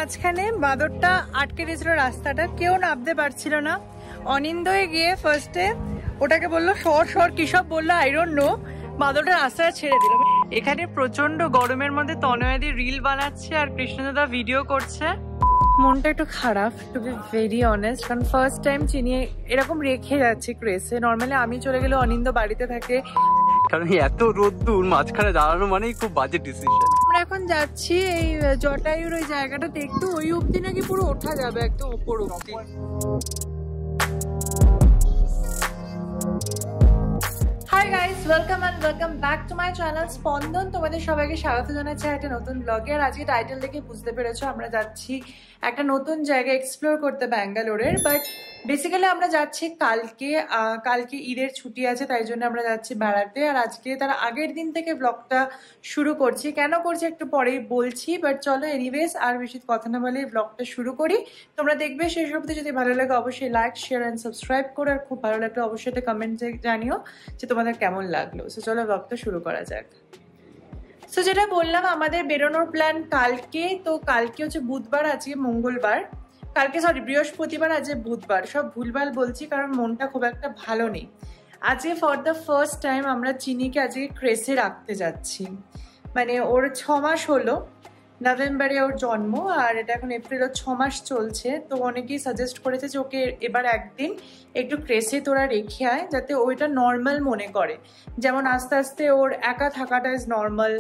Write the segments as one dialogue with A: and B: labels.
A: মাঝখানে বাদরটা আটকে দিয়েছিল রাস্তাটা, কেউ নামতে পারছিল না। অনিন্দয়ে গিয়ে ফার্স্টে ওটাকে বললো সর সর, কিসব বললো আই ডোন্ট নো, বাদরটা রাস্তাটা ছেড়ে দিল। এখানে প্রচন্ড গরমের মধ্যে তনয়াদি রিল বানাচ্ছে আর কৃষ্ণদাদা ভিডিও করছে। মনটা একটু খারাপ, টু বি ভেরি অনেস্ট, কারণ ফার্স্ট টাইম চিনি এরকম রেখে যাচ্ছে ক্রেসে। নর্মালি আমি চলে গেলে অনিন্দ বাড়িতে থাকে,
B: কারণ এত রোদ্দুর মাঝখানে দাঁড়ানো মানেই খুব বাজে ডিসিশন।
A: আমরা এখন যাচ্ছি এই জটায়ুর ওই জায়গাটা দেখতে, ওই অব্দি নাকি পুরো ওঠা যাবে একদম উপর অব্দি। Hi guys, welcome and welcome back to my channel স্পন্দন। তোমাদের সবাইকে স্বাগত জানাচ্ছি একটা নতুন ব্লগে। আর আজকে টাইটেল দেখে বুঝতে পেরেছো আমরা যাচ্ছি একটা নতুন জায়গা এক্সপ্লোর করতে ব্যাঙ্গালোরের। বাট বেসিক্যালি আমরা যাচ্ছি কালকে ঈদের ছুটি আছে, তাই জন্য আমরা যাচ্ছি বেড়াতে। আর আজকে তার আগের দিন থেকে ব্লগটা শুরু করছি, কেন করছি একটু পরেই বলছি। বাট চলো এনিওয়েজ আর বেশি কথা না বলে ব্লগটা শুরু করি। তোমরা দেখবে শেষ অবধি, যদি ভালো লাগে অবশ্যই লাইক শেয়ার অ্যান্ড সাবস্ক্রাইব করো। আর খুব ভালো লাগলে অবশ্যই একটা কমেন্টে জানিও যে তোমাদের কেমন লাগলো। সো চলো ব্লগটা শুরু করা যাক। সো যেটা বললাম, আমাদের বেরোনোর প্ল্যান কালকে। তো কালকে হচ্ছে বুধবার, আজকে মঙ্গলবার, কালকে সরি বৃহস্পতিবার, আজকে বুধবার। সব ভুলভাল বলছি কারণ মনটা খুব একটা ভালো নেই। আজকে ফর দ্য ফার্স্ট টাইম আমরা চিনিকে আজকে ক্রেসে রাখতে যাচ্ছি। মানে ওর 6 মাস হলো, নভেম্বরে ওর জন্ম, আর এটা এখন এপ্রিলের 6 মাস চলছে। তো অনেকেই সাজেস্ট করেছে যে ওকে এবার একদিন একটু ক্রেসে তোরা রেখে আয়, যাতে ওইটা নর্মাল মনে করে। যেমন আস্তে আস্তে ওর একা থাকাটা ইজ নর্মাল,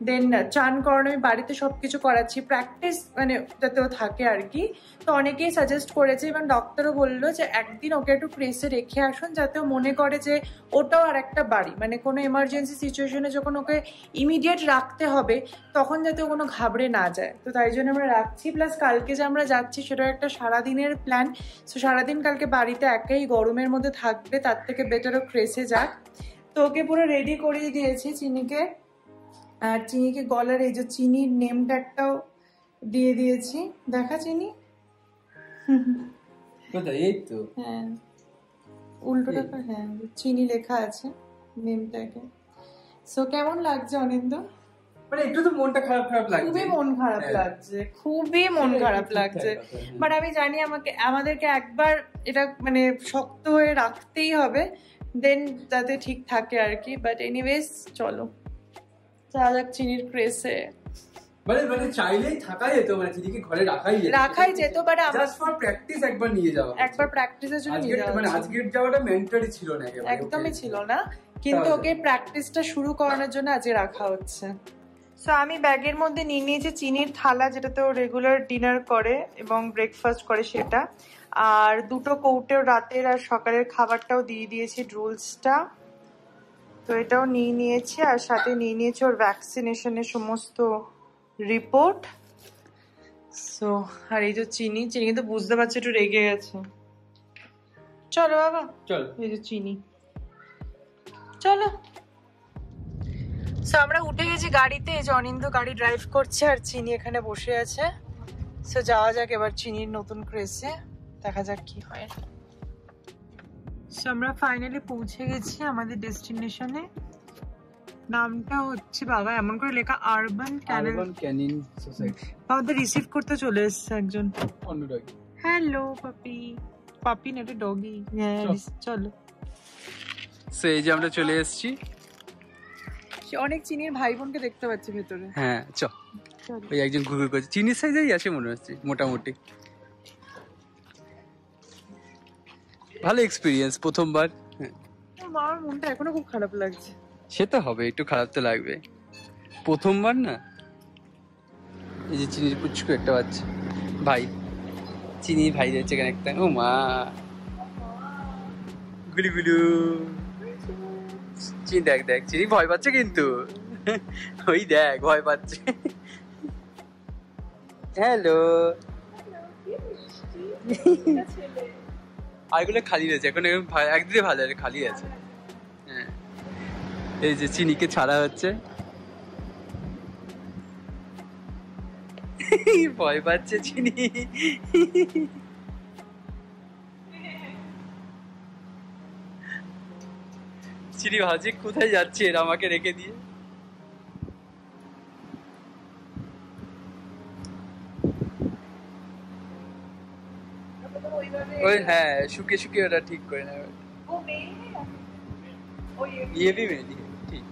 A: দেন চান করানো আমি বাড়িতে সব কিছু করাচ্ছি, প্র্যাকটিস মানে যাতে ও থাকে আর কি। তো অনেকেই সাজেস্ট করেছে, এবং ডক্টরও বললো যে একদিন ওকে একটু ক্রেসে রেখে আসুন, যাতে ও মনে করে যে ওটাও আর একটা বাড়ি। মানে কোনো এমার্জেন্সি সিচুয়েশনে যখন ওকে ইমিডিয়েট রাখতে হবে, তখন যাতে ও কোনো ঘাবড়ে না যায়। তো তাই জন্য আমরা রাখছি। প্লাস কালকে যে আমরা যাচ্ছি সেটা একটা সারাদিনের প্ল্যান। সো সারাদিন কালকে বাড়িতে একাই গরমের মধ্যে থাকবে, তার থেকে বেটারও ক্রেসে যাক। তো ওকে পুরো রেডি করিয়ে দিয়েছি চিনিকে। আর চিনিকে গলার এই যে চিনির নেম ট্যাগটাও দিয়ে দিয়েছি, দেখা চিনি।
B: এই তো
A: হ্যাঁ, উল্টোটা হ্যাঁ চিনি লেখা আছে নেম ট্যাগে। সো কেমন লাগছে অনিন্দ?
B: মানে একটু তো মনটা খারাপ খারাপ লাগছে,
A: খুবই মন খারাপ লাগছে, খুবই মন খারাপ লাগছে। বাট আমি জানি আমাদেরকে একবার এটা মানে শক্ত হয়ে রাখতেই হবে, দেন যাতে ঠিক থাকে আর কি। বাট এনিওয়েজ চলো যাওয়া যাক চিনির ক্রেসে।
B: মানে চাইলেই থাকা যেত, মানে চিনিকে ঘরে রাখাই যেত,
A: বাট আমরা
B: জাস্ট ফর প্র্যাকটিস একবার নিয়ে যাওয়া,
A: একবার প্র্যাকটিসের জন্য নিয়ে যাওয়া।
B: মানে আজকের যাওয়াটা ম্যান্ডেটরি ছিল না,
A: একদমই ছিল না, কিন্তু ওকে প্র্যাকটিসটা শুরু করানোর জন্য আজকে রাখা হচ্ছে। সো আমি ব্যাগের মধ্যে নিয়ে নিয়েছি চিনির থালা, যেটাতে ও রেগুলার ডিনার করে এবং ব্রেকফাস্ট করে সেটা, আর দুটো কৌটেও রাতের আর সকালের খাবারটাও দিয়ে দিয়েছি, রুলসটা। তো এটাও নিয়ে নিয়েছি, আর সাথে নিয়ে নিয়েছি ওর ভ্যাকসিনেশনের সমস্ত রিপোর্ট। সো আর এই যে চিনি কিন্তু বুঝতে পারছি একটু রেগে গেছে। চলো বাবা চলো, এই যে চিনি চলো। সো আমরা উঠে গেছি গাড়িতে, এই যে অনিন্দ গাড়ি ড্রাইভ করছে আর চিনি এখানে বসে আছে। সো যাওয়া যাক এবার চিনির নতুন ক্রেসে, দেখা যাক কি হয়। সো আমরা ফাইনালি পৌঁছে গেছি আমাদের ডেস্টিনেশনে। নামটা হচ্ছে বাবা এমন করে লেখা, আরবান ক্যানিন সোসাইটি। আমাদের রিসিভ করতে চলে এসেছে একজন। হ্যালো পাপি, পাপি না এটা ডগি। হ্যাঁ চলো।
B: সো এই যে আমরা চলে এসেছি,
A: অনেক চিনির ভাই বোনকে দেখতে পাচ্ছি ভেতরে।
B: হ্যাঁ চল, ওই একজন ঘুরঘুর করছে, চিনির সাইজেই আছে মনে হচ্ছে মোটামুটি। ভালো এক্সপিরিয়েন্স, প্রথমবার।
A: আমার মনটা এখনো খুব খারাপ লাগছে।
B: সে তো হবে, একটু খারাপ তো লাগবে, প্রথমবার না। এই যে চিনির পুচকু একটা বাচ্চা ভাই, চিনির ভাই যাচ্ছে এখানে একটা। ও মা গুলু গুলু, চিনি দেখ দেখ, চিনি ভয় পাচ্ছে কিন্তু, ওই দেখ ভয় পাচ্ছে। হ্যালো, আরগুলো খালি রয়েছে এখন, একদিকে ভালো আছে, খালি আছে। হ্যাঁ এই যে চিনিকে ছাড়া হচ্ছে, ভয় পাচ্ছে চিনি। চিনি ভাবছি কোথায় যাচ্ছে এরা আমাকে রেখে দিয়ে। ওই হ্যাঁ শুকিয়ে শুকিয়ে ওটা ঠিক করে নেবে। ये भी मेहंदी है ठीक।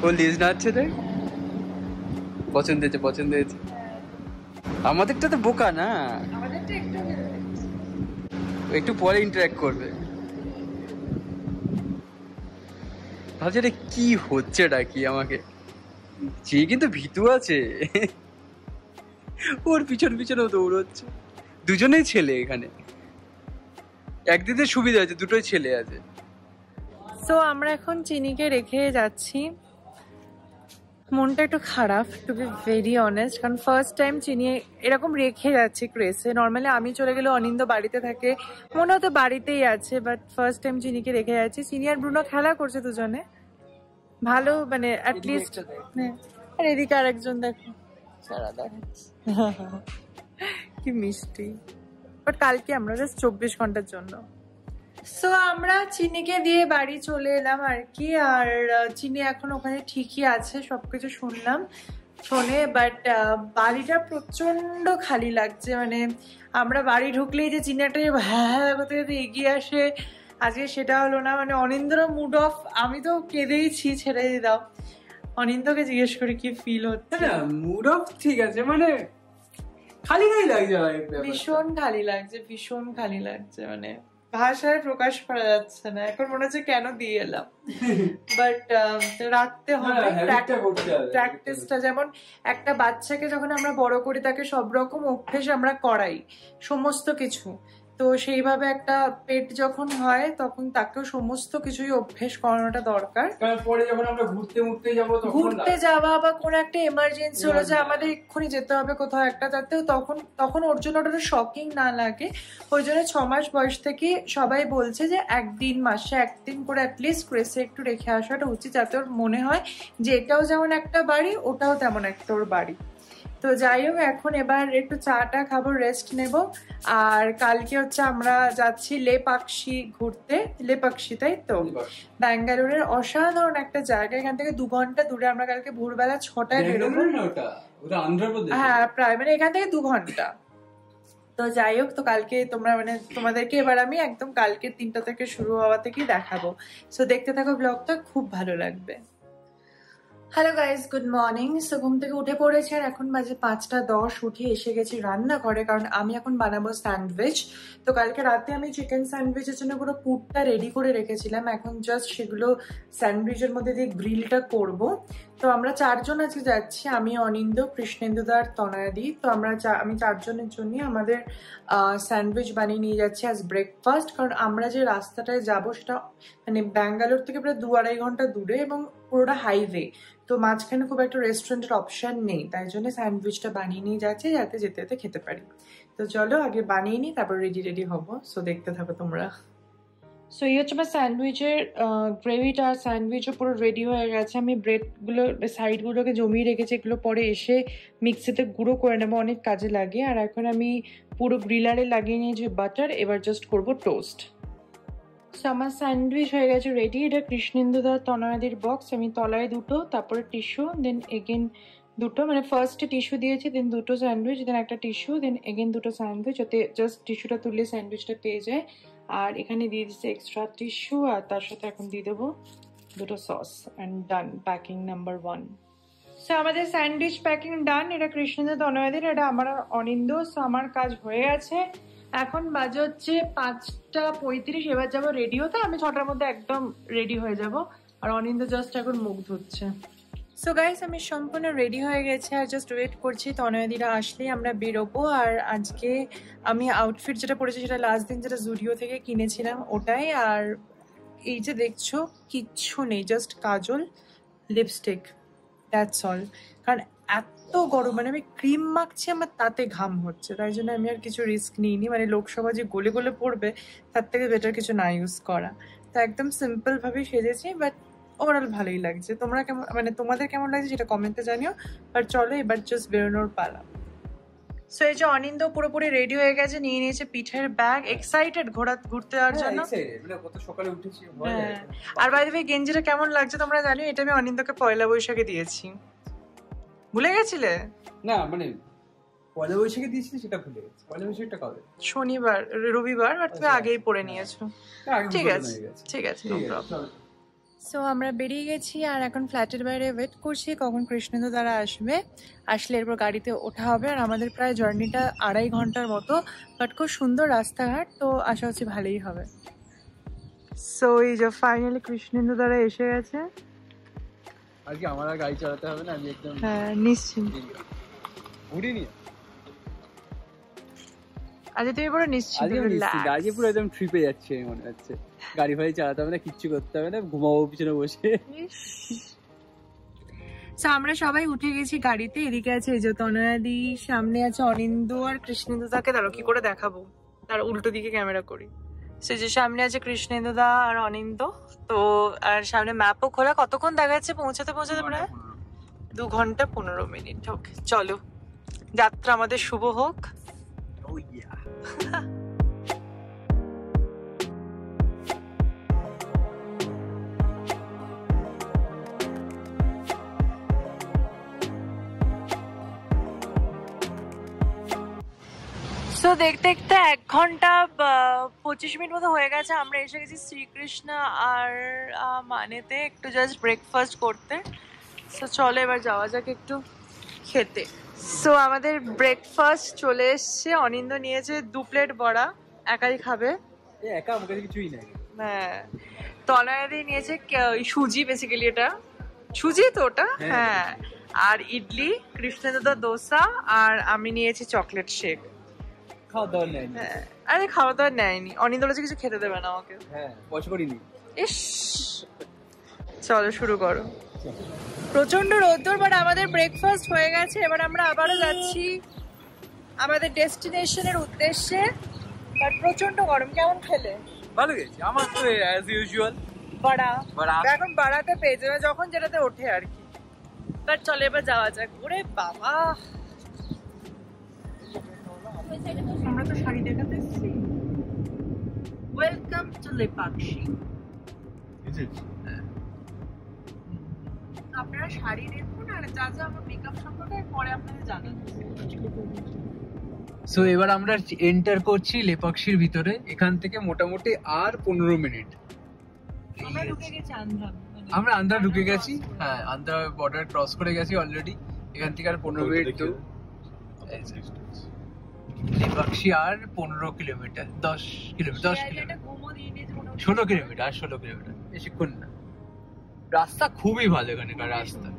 B: ও লিজ নাচছে দেখ, পছন্দ হয়েছে পছন্দ হয়েছে। আমাদেরটা তো বোকা না, একটু পরে ইন্টারঅ্যাক্ট করবে। ভাবছি এটা কি হচ্ছে কি আমাকে, যে কিন্তু ভীতু আছে ওর পিছন পিছনেও দৌড়চ্ছে। দুজনেই ছেলে এখানে, একদিকে সুবিধা আছে দুটোই ছেলে আছে।
A: তো আমরা এখন চিনিকে রেখে যাচ্ছি, মনটা একটু খারাপ টু বি ভেরি অনেস্ট, কারণ ফার্স্ট টাইম চিনি এরকম রেখে যাচ্ছি ক্রেসে। নর্মালি আমি চলে গেলে অনিন্দ বাড়িতে থাকে, মনে হতো বাড়িতেই আছে, বাট ফার্স্ট টাইম চিনিকে রেখে যাচ্ছি। চিনি আর ব্রুনো খেলা করছে দুজনে, ভালো মানে অ্যাটলিস্ট। আর এদিকে আরেকজন দেখো সারা দেখাচ্ছে কি মিষ্টি। বাট কালকে আমরা জাস্ট 24 ঘন্টার জন্য। সো আমরা চিনিকে দিয়ে বাড়ি চলে এলাম আর কি। আর চিনি এখন ওখানে ঠিকই আছে, সবকিছু শুনলাম শোনে, বাট বাড়িটা প্রচন্ড খালি লাগছে। মানে আমরা বাড়ি ঢুকলেই যে চিনি একটা হ্যাঁ করতে করতে এগিয়ে আসে, আজকে সেটা হলো না। মানে অনিন্দ্র মুড অফ, আমি তো কেঁদেইছি, ছেড়ে দাও। অনিন্দকে জিজ্ঞেস করি কি ফিল হচ্ছে।
B: মুড অফ ঠিক আছে, মানে খালি খালি লাগছে,
A: ভীষণ খালি লাগছে, ভীষণ খালি লাগছে, মানে ভাষায় প্রকাশ করা যাচ্ছে না। এখন মনে হচ্ছে কেন দিয়ে এলাম, বাট রাখতে হবে প্র্যাকটিসটা। যেমন একটা বাচ্চাকে যখন আমরা বড় করি তাকে সব রকম অভ্যেস আমরা করাই, সমস্ত কিছু। তো সেইভাবে একটা পেট যখন হয় তখন তাকেও সমস্ত কিছুই অভ্যেস করানোটা দরকার।
B: পরে যখন আমরা ঘুরতে
A: যাওয়া বা কোনো একটা এমার্জেন্সি হলো যে আমাদের এক্ষুনি যেতে হবে কোথাও একটা, যাতেও তখন ওর জন্য ওটা শকিং না লাগে। ওই জন্য 6 মাস বয়স থেকে সবাই বলছে যে মাসে একদিন করে অ্যাটলিস্ট ক্রেসে একটু রেখে আসাটা উচিত, যাতে ওর মনে হয় যে এটাও যেমন একটা বাড়ি, ওটাও তেমন একটা ওর বাড়ি। তো যাই হোক, এখন এবার একটু চাটা খাবো, রেস্ট নেব। আর কালকে হচ্ছে আমরা যাচ্ছি লেপাক্ষি ঘুরতে। লেপাক্ষি তাই তো, ব্যাঙ্গালোরের অসাধারণ একটা জায়গা। এখান থেকে 2 ঘন্টা দূরে। আমরা কালকে ভোরবেলা 6টায় বেরোবো। হ্যাঁ প্রায়, মানে এখান থেকে 2 ঘন্টা। তো যাই হোক, তো কালকে তোমরা মানে তোমাদেরকে এবার আমি একদম কালকে 3টা থেকে শুরু হওয়া থেকেই দেখাবো। সো দেখতে থাকো ব্লগটা, খুব ভালো লাগবে। Hello guys, good morning. So ঘুম থেকে উঠে পড়েছি আর এখন বাজে 5টা 10। উঠে এসে গেছি রান্নাঘরে, কারণ আমি এখন বানাবো স্যান্ডউইচ। তো কালকে রাতে আমি চিকেন স্যান্ডউইচের জন্য পুরো পুরটা রেডি করে রেখেছিলাম, এখন জাস্ট সেগুলো স্যান্ডউইচের মধ্যে দিয়ে গ্রিলটা করব। তো আমরা 4 জন আজকে যাচ্ছি, আমি, অনিন্দ, কৃষ্ণেন্দুদা আর তনয়াদি। তো আমি 4 জনের জন্য আমাদের স্যান্ডউইচ বানিয়ে নিয়ে যাচ্ছি অ্যাজ ব্রেকফাস্ট। কারণ আমরা যে রাস্তাটায় যাব সেটা মানে ব্যাঙ্গালোর থেকে প্রায় 2-2.5 ঘন্টা দূরে এবং পুরোটা হাইওয়ে। তো মাঝখানে খুব একটা রেস্টুরেন্টের অপশন নেই, তাই জন্য স্যান্ডউইচটা বানিয়ে নিয়ে যাচ্ছি যাতে যেতে যেতে খেতে পারি। তো চলো আগে বানিয়ে নিই, তারপর রেডি হবো। সো দেখতে থাকো তোমরা। সো এই হচ্ছে আমার স্যান্ডউইচের গ্রেভিটা। স্যান্ডউইচও পুরো রেডি হয়ে গেছে। আমি ব্রেডগুলো সাইডগুলোকে জমিয়ে রেখেছি, এগুলো পরে এসে মিক্সিতে গুঁড়ো করে নেবো, অনেক কাজে লাগে। আর এখন আমি পুরো গ্রিলারে লাগিয়ে নিয়েছি বাটার, এবার জাস্ট করবো টোস্ট। সো আমার স্যান্ডউইচ হয়ে গেছে রেডি। এটা কৃষ্ণেন্দুদা তনয়াদির বক্স। আমি তলায় 2টো, তারপরে টিস্যু, দেন এগেন 2টো, মানে ফার্স্টে টিস্যু দিয়েছি, দেন 2টো স্যান্ডউইচ, দেন একটা টিস্যু, দেন এগেন 2টো স্যান্ডউইচ, ওতে জাস্ট টিস্যুটা তুললে স্যান্ডউইচটা পেয়ে যায়। আর এখানে দিয়ে দিচ্ছে এক্সট্রা টিস্যু, আর তার সাথে এখন দিয়ে দেবো 2টো sauce. And done, packing number 1। So আমাদের স্যান্ডউইচ প্যাকিং ডান। এটা কৃষ্ণেন্দু তনয়াদির, এটা আমার অনিন্দ। সো আমার কাজ হয়ে গেছে। এখন বাজে হচ্ছে 5টা 35। এবার যাবো রেডি হতে। আমি 6টার মধ্যে একদম রেডি হয়ে যাব। আর অনিন্দ জাস্ট এখন মুখ ধুচ্ছে। সো গাইস, আমি সম্পূর্ণ রেডি হয়ে গেছি আর জাস্ট ওয়েট করছি তনয়াদিরা আসলেই আমরা বেরোবো। আর আজকে আমি আউটফিট যেটা পরেছি সেটা লাস্ট দিন যেটা জুডিও থেকে কিনেছিলাম ওটাই। আর এই যে দেখছো কিচ্ছু নেই, just Kajal, lipstick, that's all. কারণ এত গরম, মানে আমি ক্রিম মাখছি আমার তাতে ঘাম হচ্ছে, তাই জন্য আমি আর কিছু রিস্ক নিইনি। মানে লোকসভা যে গলে গলে পড়বে তার থেকে বেটার কিছু না ইউজ করা। তো একদম সিম্পলভাবেই সেজেছি, বাট ওভারঅল ভালোই লাগছে। তোমরা কেমন, মানে তোমাদের কেমন লাগছে সেটা কমেন্টে জানিও। আর চলো এবার জাস্ট বেরোনোর পালা। সো এই যে অনিন্দ পুরোপুরি রেডি হয়ে গেছে, নিয়ে নিয়েছে পিঠের ব্যাগ, এক্সাইটেড ঘুরতে যাওয়ার জন্য। আর বাই দ্য ওয়ে গেঞ্জিটা কেমন লাগছে তোমরা জানিও। এটা আমি অনিন্দকে পয়লা বৈশাখে দিয়েছি। ভুলে গেছিলে?
B: না মানে পয়লা বৈশাখে দিয়েছিলি সেটা ভুলে গেছি। পয়লা বৈশাখটা কবে?
A: শনিবার রবিবার, বাট তুমি আগেই পরে নিয়েছো। ঠিক আছে ঠিক আছে, নো প্রবলেম। সো আমরা বেরিয়ে গেছি আর এখন ফ্ল্যাটের বাইরে ওয়েট করছি কখন কৃষ্ণেন্দু তারা আসবে। আসলে এরপর গাড়িতে ওঠা হবে। আর আমাদের প্রায় জার্নিটা 2.5 ঘন্টার মতো, বাট খুব সুন্দর রাস্তাঘাট, তো আশা হচ্ছে ভালোই হবে। সো এই যে ফাইনালি কৃষ্ণেন্দু তারা এসে গেছে।
B: আর কি আমার আর গাড়ি চালাতে হবে না, আমি একদম
A: হ্যাঁ নিশ্চিন্ত।
B: ঘুরি নি
A: আজকে তুমি পুরো নিশ্চিন্ত,
B: আজকে পুরো একদম ট্রিপে যাচ্ছে মনে হচ্ছে। গাড়ি ফাড়ি চালাতে হবে না, কিচ্ছু করতে হবে না, ঘুমাবো পিছনে বসে।
A: আমরা সবাই উঠে গেছি গাড়িতে। এদিকে আছে এই যে তনয়াদি, সামনে আছে অনিন্দু আর কৃষ্ণেন্দু দাকে। তারও কি করে দেখাবো, তার উল্টো দিকে ক্যামেরা করি। সে যে সামনে আছে কৃষ্ণেন্দু দা আর অনিন্দু। তো আর সামনে ম্যাপও খোলা। কতক্ষণ দেখা যাচ্ছে পৌঁছাতে প্রায় 2 ঘন্টা 15 মিনিট। ওকে চলো, যাত্রা আমাদের শুভ হোক। তো দেখতে দেখতে 1 ঘন্টা 25 মিনিট মতো হয়ে গেছে। আমরা এসে গেছি শ্রীকৃষ্ণ আর মানেতে একটু জাস্ট ব্রেকফাস্ট করতে। তো চলো এবার যাওয়া যাক একটু খেতে। সো আমাদের ব্রেকফাস্ট চলে এসছে। অনিন্দ নিয়েছে 2 প্লেট বড়া, একাই খাবে।
B: একা আমাকে কিছুই নাই।
A: হ্যাঁ, তনয়াদি নিয়েছে সুজি, বেসিক্যালি এটা সুজি তো ওটা। হ্যাঁ, আর ইডলি, কৃষ্ণেন্দুদা দোসা, আর আমি নিয়েছি চকলেট শেক।
B: খাওয়া দাওয়া নেয়নি।
A: হ্যাঁ, আরে খাওয়া দাওয়া নেয়নি। অনিন্দ বলেছে কিছু খেতে দেবে না আমাকে।
B: হ্যাঁ, পয়সা করিনি।
A: ইস, চলো শুরু করো। প্রচন্ড রোদ্দুর, বাট আমাদের ব্রেকফাস্ট হয়ে গেছে। এবার আমরা আবারও যাচ্ছি আমাদের ডেস্টিনেশনের উদ্দেশ্যে। বাট প্রচন্ড গরম। কেমন খেলে?
B: ভালো গেছে আমার তো অ্যাজ ইউজুয়াল।
A: বড়া
B: বড়া
A: এখন বাড়াতে পেয়ে যাবে যখন যেটাতে ওঠে আর কি। বাট চলে এবার যাওয়া যাক। ওরে বাবা, আমরা তো শাড়ি দেখাতে এসেছি। Welcome to Lepakshi. আপনারা শাড়ি দেখুন আর যা যা আমার মেকআপ সম্পর্কে পরে আপনাদের জানাচ্ছি।
B: সো এবার আমরা এন্টার করছি লেপাক্ষীর ভিতরে। এখান থেকে মোটামুটি আর 15 মিনিট।
A: আমরা ঢুকে গেছি আন্ধ্রা।
B: আমরা আন্ধ্রা ঢুকে গেছি। হ্যাঁ, আন্ধ্রা বর্ডার ক্রস করে গেছি অলরেডি। এখান থেকে আর 15 মিনিট তো লেপাক্ষী আর 15 কিলোমিটার, 10 কিলোমিটার 16 কিলোমিটার, আর 16 কিলোমিটার, বেশিক্ষণ না। রাস্তা খুবই ভালো এখানকার রাস্তা,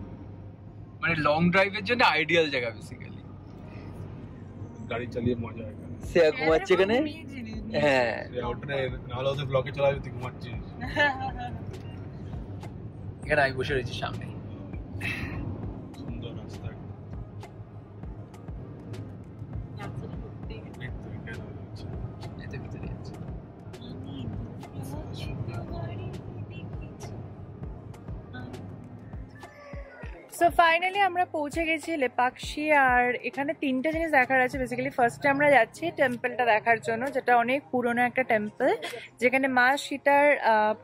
B: মানে লং ড্রাইভের জন্য আইডিয়াল জায়গা বেসিক্যালি।
C: গাড়ি চালিয়ে মজা হয়।
B: সে ঘুমাচ্ছে এখানে। হ্যাঁ,
C: নাহলে ওদের ব্লকে চালাবে, তুই ঘুমাচ্ছিস।
B: এখানে আমি বসে রয়েছি সামনে।
C: সুন্দর রাস্তা।
B: ভিতরে আছে।
A: সো ফাইনালি আমরা পৌঁছে গেছি লেপাক্ষী। আর এখানে 3টে জিনিস দেখার আছে বেসিক্যালি। ফার্স্টে আমরা যাচ্ছি টেম্পলটা দেখার জন্য, যেটা অনেক পুরনো একটা টেম্পল, যেখানে মা সীতার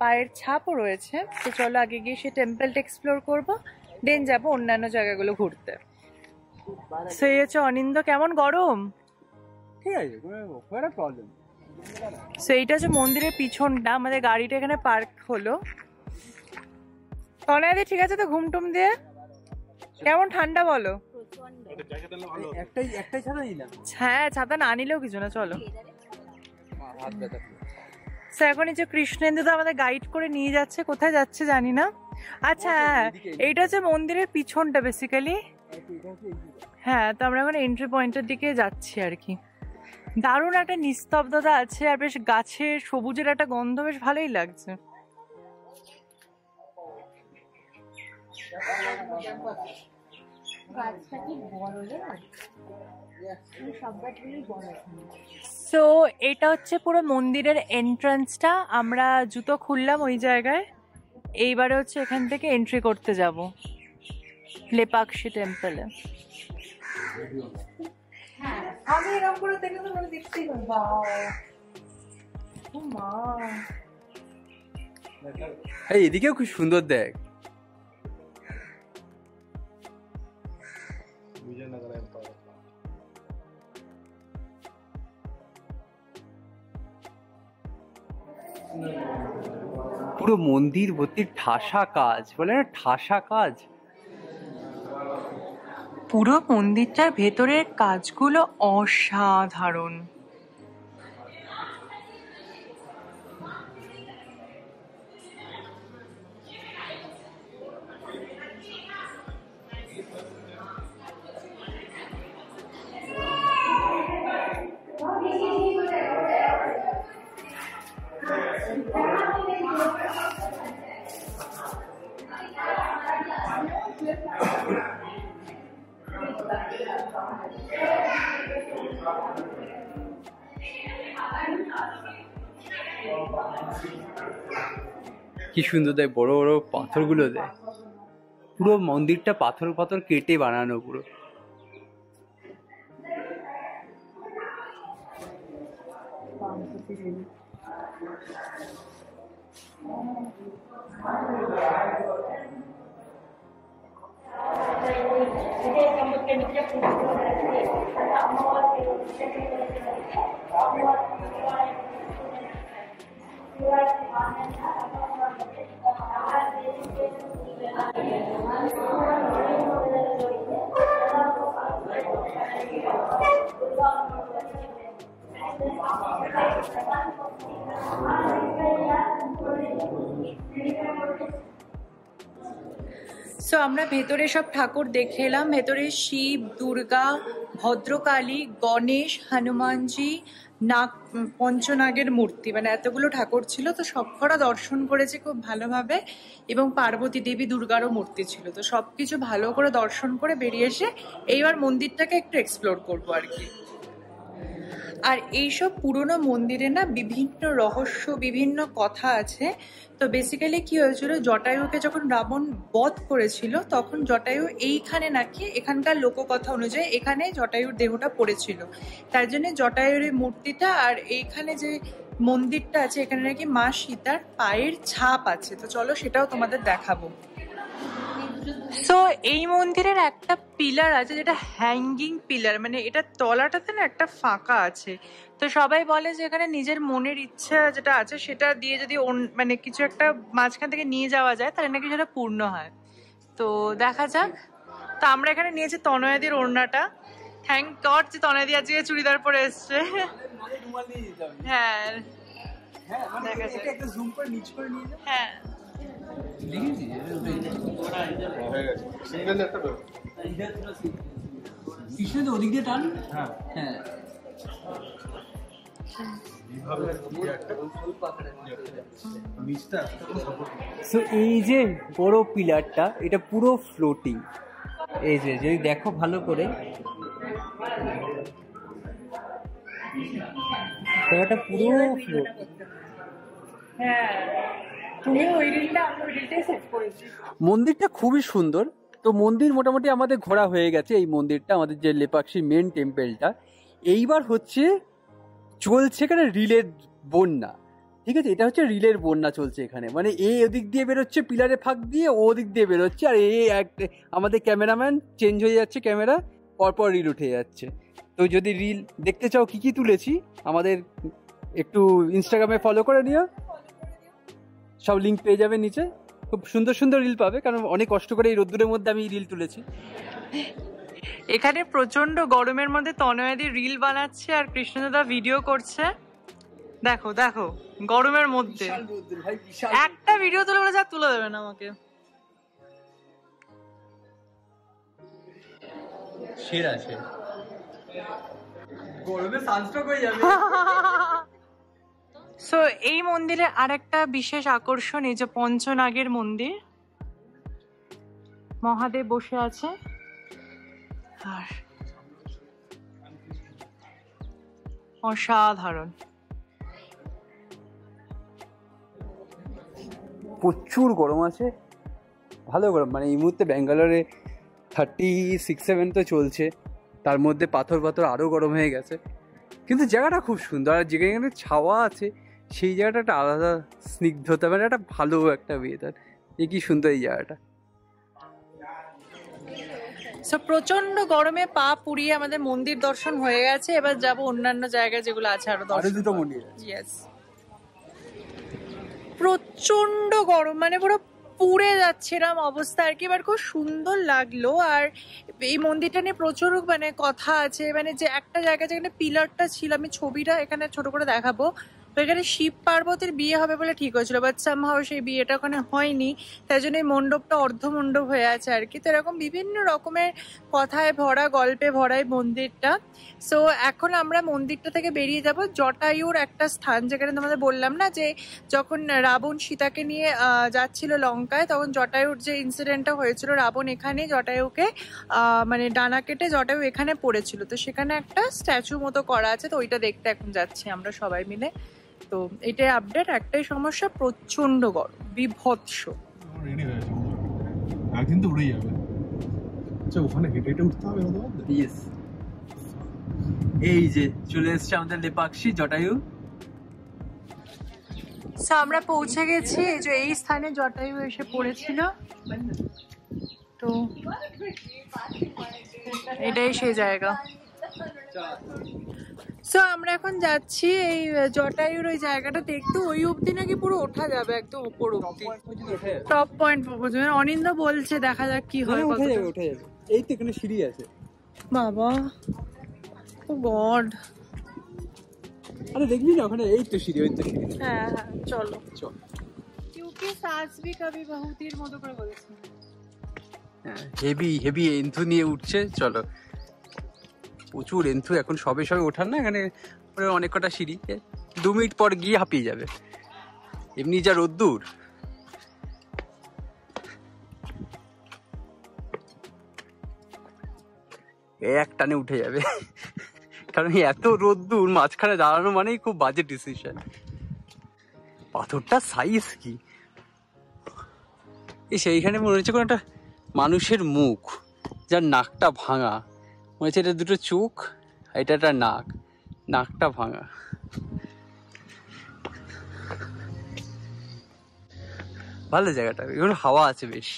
A: পায়ের ছাপও রয়েছে। তো চলো আগে গিয়ে সেই টেম্পলটা এক্সপ্লোর করবো, দেন যাবো অন্যান্য জায়গাগুলো ঘুরতে। সেই হচ্ছে অনিন্দ। কেমন গরম?
B: ঠিক আছে, কোনো প্রবলেম।
A: সো এইটা হচ্ছে মন্দিরের পিছনটা। আমাদের গাড়িটা এখানে পার্ক হলো। তনয়াদি ঠিক আছে তো? ঘুমটুম দিয়ে কেমন ঠান্ডা বলো?
B: একটাই ছাতা নিলাম।
A: হ্যাঁ, ছাতা না নিলেও কিছু না, চলো। এখন এই যে কৃষ্ণেন্দু তো আমাদের গাইড করে নিয়ে যাচ্ছে, কোথায় যাচ্ছে জানি না। আচ্ছা, এইটা হচ্ছে মন্দিরের পিছনটা বেসিক্যালি। হ্যাঁ, তো আমরা এখন এন্ট্রি পয়েন্টের দিকে যাচ্ছি আর কি। দারুণ একটা নিস্তব্ধতা আছে, আর বেশ গাছের সবুজের একটা গন্ধ, বেশ ভালোই লাগছে। সো এটা হচ্ছে পুরো মন্দিরের এন্ট্রান্সটা। আমরা জুতো খুললাম ওই জায়গায়। এইবারে হচ্ছে এখান থেকে এন্ট্রি করতে যাব লেপাক্ষী টেম্পলে। আমি এরকম করে দেখলে তো মানে দেখতেই পাবো। মা,
B: এই এদিকেও খুব সুন্দর দেখ। পুরো মন্দির ভর্তি ঠাসা কাজ, বলে না ঠাসা কাজ।
A: পুরো মন্দিরটার ভেতরের কাজগুলো অসাধারণ।
B: কি সুন্দর দেয়, বড় বড় পাথরগুলো দেয়। পুরো মন্দিরটা পাথর পাথর কেটে বানানো পুরো।
A: সো আমরা ভেতরে সব ঠাকুর দেখে এলাম। ভেতরে শিব, দুর্গা, ভদ্রকালী, গণেশ, হনুমানজি, নাগ, পঞ্চনাগের মূর্তি, মানে এতগুলো ঠাকুর ছিল। তো সবকটা দর্শন করেছি খুব ভালোভাবে, এবং পার্বতী দেবী দুর্গারও মূর্তি ছিল। তো সবকিছু ভালো করে দর্শন করে বেরিয়ে এসে এইবার মন্দিরটাকে একটু এক্সপ্লোর করবো আর কি। আর এইসব পুরনো মন্দিরে না বিভিন্ন রহস্য, বিভিন্ন কথা আছে। তো বেসিক্যালি কি হয়েছিল, জটায়ুকে যখন রাবণ বধ করেছিল তখন জটায়ু এইখানে নাকি, এখানকার লোককথা অনুযায়ী এখানে জটায়ুর দেহটা পড়েছিল। তার জন্য জটায়ুর এই মূর্তিটা আর এইখানে যে মন্দিরটা আছে এখানে নাকি মা সীতার পায়ের ছাপ আছে। তো চলো সেটাও তোমাদের দেখাবো। সো এই মন্দিরের একটা পিলার আছে যেটা হ্যাঙ্গিং পিলার, মানে এটা তলাটাতে না একটা ফাঁকা আছে। তো সবাই বলে যে এখানে নিজের মনের ইচ্ছা যেটা আছে সেটা দিয়ে যদি মানে কিছু একটা মাঝখান থেকে নিয়ে যাওয়া যায় তাহলে নাকি সেটা পূর্ণ হয়। তো দেখা যাক। তো আমরা এখানে নিয়েছি তনয়াদির ওড়নাটা। থ্যাংক গড যে তনয়াদি আজকে চুড়িদার পরে এসছে। হ্যাঁ হ্যাঁ
B: ওদিক দিয়ে টান। হ্যাঁ হ্যাঁ, এই যে বড় পিলারটা এটা পুরো ফ্লোটিং। এই যে যদি দেখো ভালো করে, এটা পুরো ফ্লোট। মন্দিরটা খুবই সুন্দর। তো মন্দির মোটামুটি আমাদের ঘোরা হয়ে গেছে। এই মন্দিরটা আমাদের যে লেপাক্ষী মেন টেম্পলটা, এইবার হচ্ছে চলছে এখানে রিলের বন্যা। ঠিক আছে, এটা হচ্ছে রিলের বন্যা চলছে এখানে, মানে এ ওদিক দিয়ে বেরোচ্ছে পিলারে ফাঁক দিয়ে, ও দিক দিয়ে বেরোচ্ছে, আর আমাদের ক্যামেরাম্যান চেঞ্জ হয়ে যাচ্ছে, ক্যামেরা পরপর রিল উঠে যাচ্ছে। তো যদি রিল দেখতে চাও কি কি তুলেছি আমাদের একটু ইনস্টাগ্রামে ফলো করে নিও, সব লিঙ্ক পেয়ে যাবে নিচে। খুব সুন্দর সুন্দর রিল পাবে, কারণ অনেক কষ্ট করে এই রোদ্দুরের মধ্যে আমি রিল তুলেছি।
A: এখানে প্রচন্ড গরমের মধ্যে তনয়াদি রিল বানাচ্ছে আর কৃষ্ণদাদা ভিডিও করছে। দেখো দেখো গরমের মধ্যে একটা ভিডিও তুলে বলে যা তুলে দেবে না আমাকে।
B: সেরা সেরা, গরমে সানস্ট্রোক হয়ে যাবে।
A: সো এই মন্দিরে আরেকটা বিশেষ আকর্ষণ এই যে পঞ্চনাগের মন্দির, মহাদেব বসে আছে। আর অসাধারণ,
B: প্রচুর গরম আছে, ভালো গরম। মানে এই মুহূর্তে ব্যাঙ্গালোরে 36-37 তো চলছে, তার মধ্যে পাথর পাথর আরও গরম হয়ে গেছে। কিন্তু জায়গাটা খুব সুন্দর, আর যেখানে ছাওয়া আছে সেই জায়গাটা একটা আলাদা স্নিগ্ধতা, মানে একটা ভালো একটা ওয়েদার। এই কি সুন্দর এই জায়গাটা।
A: সো প্রচন্ড গরমে পা পুড়িয়ে আমাদের মন্দির দর্শন হয়ে গেছে। এবার যাব অন্যান্য জায়গায় যেগুলো আছে আরো দুটো মন্দির। ইয়েস। প্রচন্ড গরম, মানে পুরো পুড়ে যাচ্ছিলাম অবস্থা আর কি। এবার খুব সুন্দর লাগলো। আর এই মন্দিরটা নিয়ে প্রচুর মানে কথা আছে, মানে যে একটা জায়গা যেখানে পিলারটা ছিল, আমি ছবিটা এখানে ছোট করে দেখাবো, তো এখানে শিব পার্বতীর বিয়ে হবে বলে ঠিক হয়েছিল, বাট সামহাও সেই বিয়েটা ওখানে হয়নি, তাই জন্য এই মণ্ডপটা অর্ধমণ্ডপ হয়ে আছে আর কি। তো এরকম বিভিন্ন রকমের কথায় ভরা, গল্পে ভরা এই মন্দিরটা। সো এখন আমরা মন্দিরটা থেকে বেরিয়ে যাব জটায়ুর একটা স্থান, যেখানে তোমাদের বললাম না যে যখন রাবণ সীতাকে নিয়ে যাচ্ছিল লঙ্কায়, তখন জটায়ুর যে ইনসিডেন্টটা হয়েছিল, রাবণ এখানে জটায়ুকে মানে ডানা কেটে জটায়ু এখানে পড়েছিল, তো সেখানে একটা স্ট্যাচু মতো করা আছে, তো ওইটা দেখতে এখন যাচ্ছি আমরা সবাই মিলে। তো এটাই আপডেট। একটাই সমস্যা, প্রচন্ড গরম, বিভৎস।
C: রেডি হয়ে গেছে, একদিন তো উড়েই যাবে। আচ্ছা, ওখানে হেঁটে হেঁটে উঠতে হবে?
B: ইয়েস, এই যে চলে এসছে আমাদের লেপাক্ষী জটায়ু।
A: আমরা পৌঁছে গেছি, এই যে এই স্থানে জটায়ু এসে পড়েছিল, তো এটাই সেই জায়গা। সো আমরা এখন যাচ্ছি এই জটায়ুর ওই জায়গাটা দেখতে। ওই অব্দি নাকি পুরো ওঠা যাবে, একদম উপর অব্দি, টপ পয়েন্ট পর্যন্ত। অনিন্দ বলছে, দেখা যাক কি হয়।
B: উঠে যাবে, উঠে যাবে। এই তো এখানে সিঁড়ি আছে।
A: বাবা, ও গড।
B: আরে দেখবি না ওখানে, এই তো সিঁড়ি, ওই তো সিঁড়ি।
A: হ্যাঁ হ্যাঁ, চলো
B: চল।
A: क्योंकि सास भी कभी बहुतीर মতো করে বলেছে।
B: হেভি হেভি এন্থু নিয়ে উঠছে। চলো, প্রচুর এন্থু এখন, সবে সবে ওঠার না, এখানে অনেক কটা সিঁড়ি, 2 মিনিট পর গিয়ে হাঁপিয়ে যাবে, এমনি যা রোদ্দুর। এক টানে উঠে যাবে, কারণ এত রোদ্দুর, মাঝখানে দাঁড়ানো মানেই খুব বাজে ডিসিশন। পাথরটা সাইজ কি, সেইখানে মনে হচ্ছে কোনো একটা মানুষের মুখ, যার নাকটা ভাঙা, মনে হচ্ছে এটা দুটো চোখ, এটা একটা নাক, নাকটা ভাঙা। ভালো জায়গাটা, এখানে হাওয়া আছে বেশ,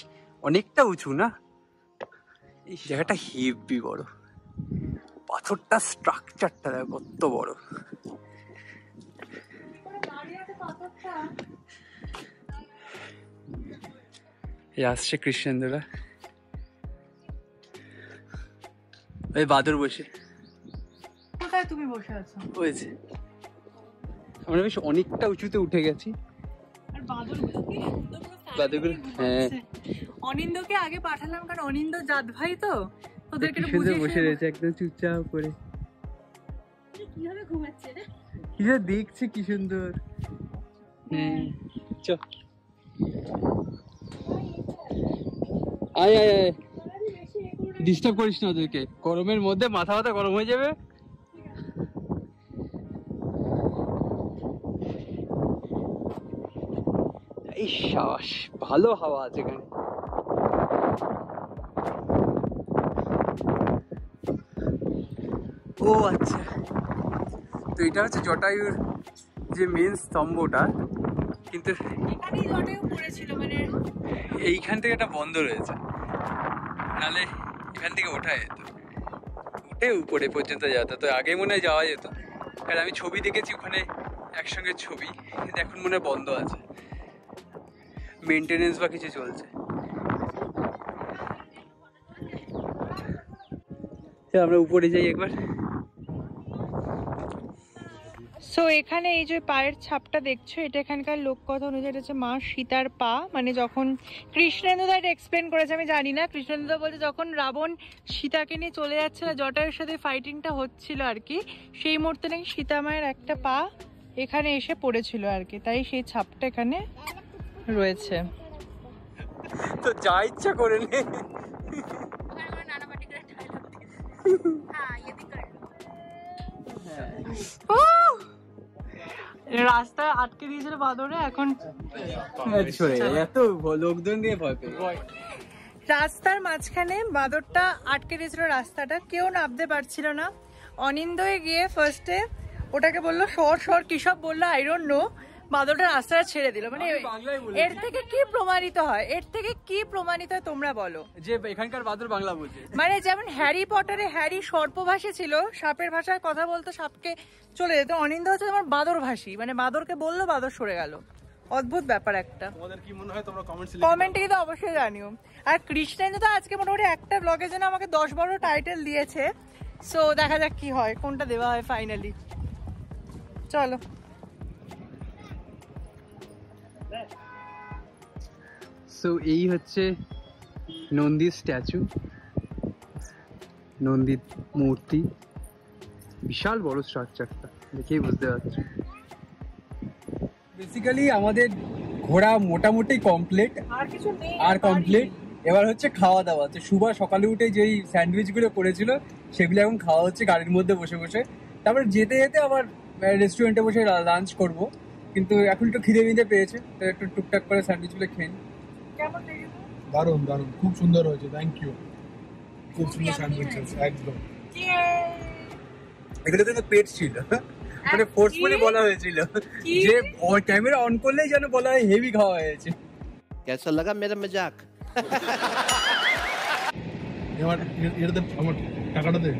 B: অনেকটা উঁচু না, এই জায়গাটা হেভি বড়। পাথরটা স্ট্রাকচারটা কত বড়। আসছে কৃষ্ণেন্দুরা, ওই বাদর বসে।
A: কোথায় তুমি বসে আছো?
B: হয়েছে, আমরা বেশ অনেকটা উঁচুতে উঠে গেছি।
A: আর বাদরগুলো কি সুন্দর,
B: বাদরগুলো, হ্যাঁ।
A: অনিন্দকে আগে পাঠালাম, কারণ অনিন্দ জাত ভাই, তো ওদেরকে
B: সুন্দর বসে রয়েছে একদম চুপচাপ করে।
A: কিভাবে ঘুমাচ্ছে রে,
B: কিভাবে দেখছে, কি সুন্দর। চ, আয় আয় আয়, ডিস্টার্ব করিস না ওদেরকে, গরমের মধ্যে মাথা ব্যথা গরম হয়ে যাবে। এই শ্বাস, ভালো হাওয়া আছে এখানে। ও আচ্ছা, তো এটা হচ্ছে জটায়ুর যে মেন স্তম্ভটা, কিন্তু
A: এখানেই জটায়ু পড়েছিল, মানে
B: এইখান থেকে এটা বন্ধ রয়েছে, নালে এখান থেকে ওঠা যেত, উঠে উপরে পর্যন্ত যেত। তো আগে মনে হয় যাওয়া যেত, কারণ আমি ছবি দেখেছি ওখানে একসঙ্গে ছবি, কিন্তু এখন মনে হয় বন্ধ আছে, মেনটেনেন্স বা কিছু চলছে। আমরা উপরে যাই একবার।
A: সো এখানে এই যে পায়ের ছাপটা দেখছো, এটা এখানকার লোককথা অনুযায়ী এটা হচ্ছে মা সীতার পা। মানে যখন কৃষ্ণেন্দুদা এটা এক্সপ্লেন করেছে, আমি জানি না, কৃষ্ণেন্দুদা বলছে যখন রাবণ সীতাকে নিয়ে চলে যাচ্ছিল, জটায়ুর সাথে ফাইটিংটা হচ্ছিল আর কি, সেই মুহূর্তে নাকি সীতা মায়ের একটা পা এখানে এসে পড়েছিল আর কি, তাই সেই ছাপটা এখানে রয়েছে।
B: তো যা ইচ্ছা করে নে।
A: রাস্তা আটকে দিয়েছিল বাদরে, এখন
B: এত লোকজন নিয়ে ভয় পেয়ে
A: রাস্তার মাঝখানে বাদরটা আটকে দিয়েছিল রাস্তাটা, কেউ নামতে পারছিল না। অনিন্দয়ে গিয়ে ফার্স্টে ওটাকে বললো সর সর, কি সব বললো আই ডোন্ট নো, বাদরটা রাস্তাটা ছেড়ে দিল। মানে এর থেকে কি প্রমাণিত হয়, এর থেকে কি প্রমাণিত হয় তোমরা বলো,
B: যে এখানকার বাদর বাংলা বোঝে।
A: মানে যেমন হ্যারি পটারে হ্যারি সর্পভাষী ছিল, সাপের ভাষায় কথা বলতো, সাপকে চলে যেত, অনিন্দ হচ্ছে তোমার বাদর ভাষী, মানে বাদরকে বললো বাদর সরে গেল। অদ্ভুত ব্যাপার একটা।
C: তোমাদের কি মনে হয় তোমরা
A: কমেন্টে কিন্তু অবশ্যই জানিও। আর কৃষ্ণেন্দু তো আজকে মোটামুটি একটা ব্লগের জন্য আমাকে 10-12 টাইটেল দিয়েছে, সো দেখা যাক কি হয়, কোনটা দেওয়া হয় ফাইনালি। চলো।
B: সো এই হচ্ছে নন্দীর স্ট্যাচু, নন্দীর মূর্তি, বিশাল বড় স্ট্রাকচারটা দেখেই বুঝতে পারছো। বেসিক্যালি আমাদের ঘোরা মোটামুটি কমপ্লিট, আর কমপ্লিট। এবার হচ্ছে খাওয়া দাওয়া। তো সুভা সকালে উঠে যেই স্যান্ডউইচগুলো করেছিল সেগুলো এখন খাওয়া হচ্ছে গাড়ির মধ্যে বসে বসে। তারপরে যেতে যেতে আবার রেস্টুরেন্টে বসে লাঞ্চ করব, কিন্তু এখন একটু খিদে পেয়েছে, তো একটু টুকটাক করে স্যান্ডউইচগুলো খেয়ে নিই।
A: কেমন লেগেছে?
C: দারুণ দারুণ, খুব সুন্দর হয়েছে, থ্যাংক ইউ। খুব সুন্দর স্যান্ডউইচেস, একদম।
B: এগুলো কিন্তু পেট ছিল, মানে ফোর্সফুলি বলা হয়েছিল যে ক্যামেরা অন করলেই যেন বলা হয় হেভি খাওয়া হয়েছে।
D: कैसा लगा मेरा मजाक?
C: এবার এটাতে আমার টাকাটা দে।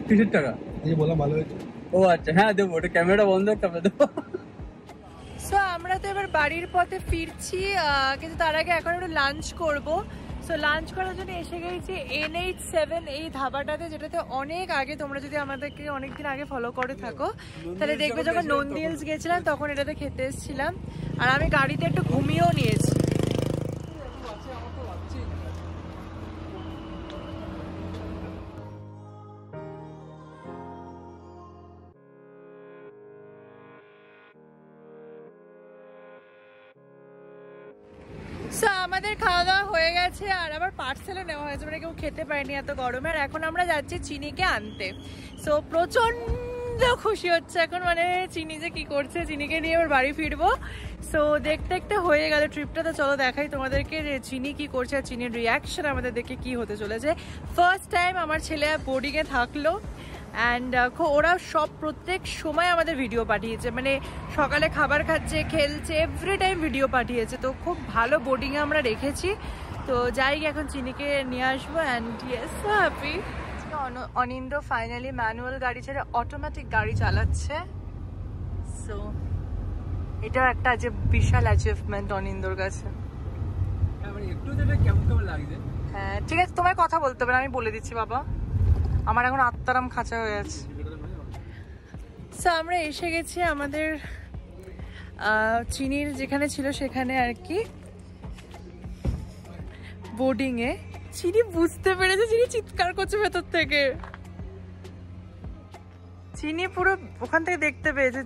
B: কিসের টাকা?
C: এই যে বললাম ভালো হয়েছে।
B: ও আচ্ছা, হ্যাঁ দেবো, ওটা ক্যামেরাটা বন্ধ করতে দেবো।
A: সো আমরা তো এবার বাড়ির পথে ফিরছি, কিন্তু তার আগে এখন একটু লাঞ্চ করব। সো লাঞ্চ করার জন্য এসে গেছি NH7 এই ধাবাটাতে, যেটাতে অনেক আগে, তোমরা যদি আমাদেরকে অনেকদিন আগে ফলো করে থাকো তাহলে দেখবে যখন নন্দী হিলস গেছিলাম তখন এটাতে খেতে এসেছিলাম। আর আমি গাড়িতে একটু ঘুমিয়েও নিয়েছি। সো আমাদের খাওয়া দাওয়া হয়ে গেছে, আর আবার পার্সেলও নেওয়া হয়েছে, মানে কেউ খেতে পারেনি এত গরমে। আর এখন আমরা যাচ্ছি চিনিকে আনতে। সো প্রচন্ড খুশি হচ্ছে এখন, মানে চিনি যে কি করছে, চিনিকে নিয়ে এবার বাড়ি ফিরবো। সো দেখতে দেখতে হয়ে গেল ট্রিপটা। তো চলো দেখাই তোমাদেরকে যে চিনি কি করছে আর চিনির রিয়াকশন আমাদের দেখে কি হতে চলেছে। ফার্স্ট টাইম আমার ছেলে বোর্ডিংয়ে থাকলো, অ্যান্ড ওরা সব প্রত্যেক সময় আমাদের ভিডিও পাঠিয়েছে, মানে সকালে খাবার খাচ্ছে, খেলছে, এভরি টাইম ভিডিও পাঠিয়েছে। তো খুব ভালো বোর্ডিংয়ে আমরা রেখেছি। তো যাই এখন চিনিকে নিয়ে আসবো, and yes so happy. Anindra finally manual গাড়ি ছেড়ে অটোমেটিক গাড়ি চালাচ্ছে। সো এটাও একটা যে বিশাল অ্যাচিভমেন্ট অনিন্দ্রর কাছে।
B: একটু যেটা কেমন কেমন লাগছে।
A: হ্যাঁ ঠিক আছে, তোমায় কথা বলতে হবে না, আমি বলে দিচ্ছি বাবা, আমার এখন আত্মারাম খাঁচা হয়ে আছে। সো আমরা এসে গেছি আমাদের চিনির যেখানে ছিল সেখানে আর কি, বোর্ডিং এ। চিনি বুঝতে পেরেছে, চিনি চিৎকার করছে ভেতর থেকে, চিনি পুরো ওখান থেকে দেখতে পেয়েছে।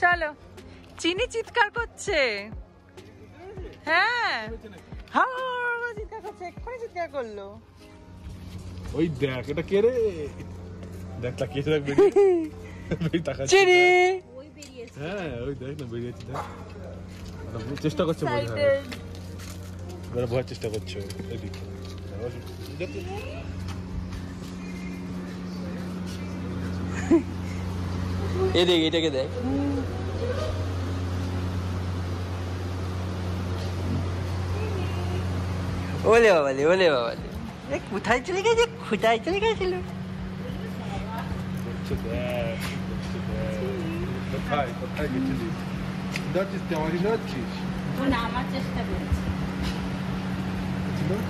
A: চলো, চিনি চিৎকার করছে। হ্যাঁ হ্যাঁ চিৎকার করছে, এক্ষুনি চিৎকার করলো।
C: ওই দেখ, এটা কে রে? দেখ তাকিয়ে রাখবে।
A: চিনি
C: হ্যাঁ ওই দেখ না, বেরিয়েছে, দেখ চেষ্টা করছে, বোঝার চেষ্টা করছো।
B: এই দেখ, এটাকে দেখ। ওলে বাবালে, ওলে বাবালে, কোথায় চলে গেছে, কোথায় চলে গেছিল?
C: কোথায় কোথায় গেছিলিস? যাচ্ছিস তুই, আমাকে যাচ্ছিস?
E: আমার চেষ্টা করছি।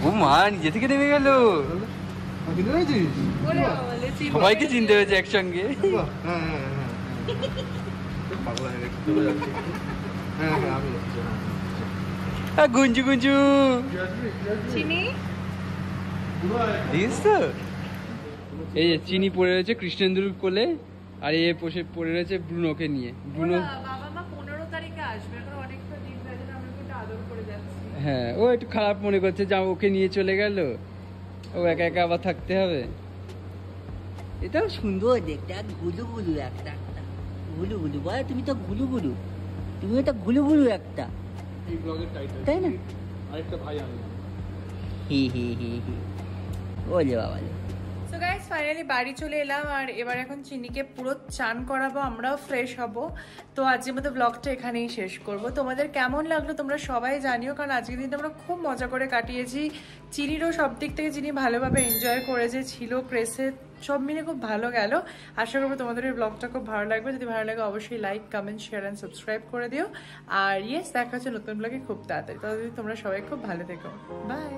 B: ও মা, নিজে থেকে নেমে গেল। সবাইকে চিনতে হয়েছে একসঙ্গে। গুঞ্জু গুঞ্জু
A: চিনি
B: দিস তো। এই যে চিনি পড়ে রয়েছে কৃষ্ণেন্দুর কোলে, আর এ পড়ে রয়েছে ব্রুনোকে নিয়ে। ব্রুনো
A: বাবা মা 15 তারিখে আসবে, এখন অনেকটা দিন ধরে আমরা একটু আদর করে যাচ্ছি।
B: হ্যাঁ, ও একটু খারাপ মনে করছে যে ওকে নিয়ে চলে গেল, ও একা একা আবার থাকতে হবে। এটাও সুন্দর দেখতে, আর গুলু গুলু একটা একটা গুলু গুলু, বল তুমি তো গুলু গুলু, তুমি এটা গুলু গুলু একটা,
C: এই ব্লগের টাইটেল,
B: তাই না?
C: আরেকটা ভাই আনলাম।
B: হি হি হি হি, ওলে বাবা।
A: সো গাইস ফাইনালি বাড়ি চলে এলাম, আর এবার এখন চিনিকে পুরো চান করাবো, আমরাও ফ্রেশ হব। তো আজকের মতো ব্লগটা এখানেই শেষ করব। তোমাদের কেমন লাগলো তোমরা সবাই জানিও, কারণ আজকের দিনটা আমরা খুব মজা করে কাটিয়েছি। চিনিরও সব দিক থেকে চিনি ভালোভাবে এনজয় করেছে, ছিল ক্রেসে, সব মিলে খুব ভালো গেল। আশা করবো তোমাদের এই ব্লগটা খুব ভালো লাগবে। যদি ভালো লাগে অবশ্যই like, comment, share and subscribe করে দিও। আর ইয়েস, দেখা হচ্ছে নতুন ব্লগে খুব তাড়াতাড়ি। ততদিন তোমরা সবাই খুব ভালো থেকো। বাই।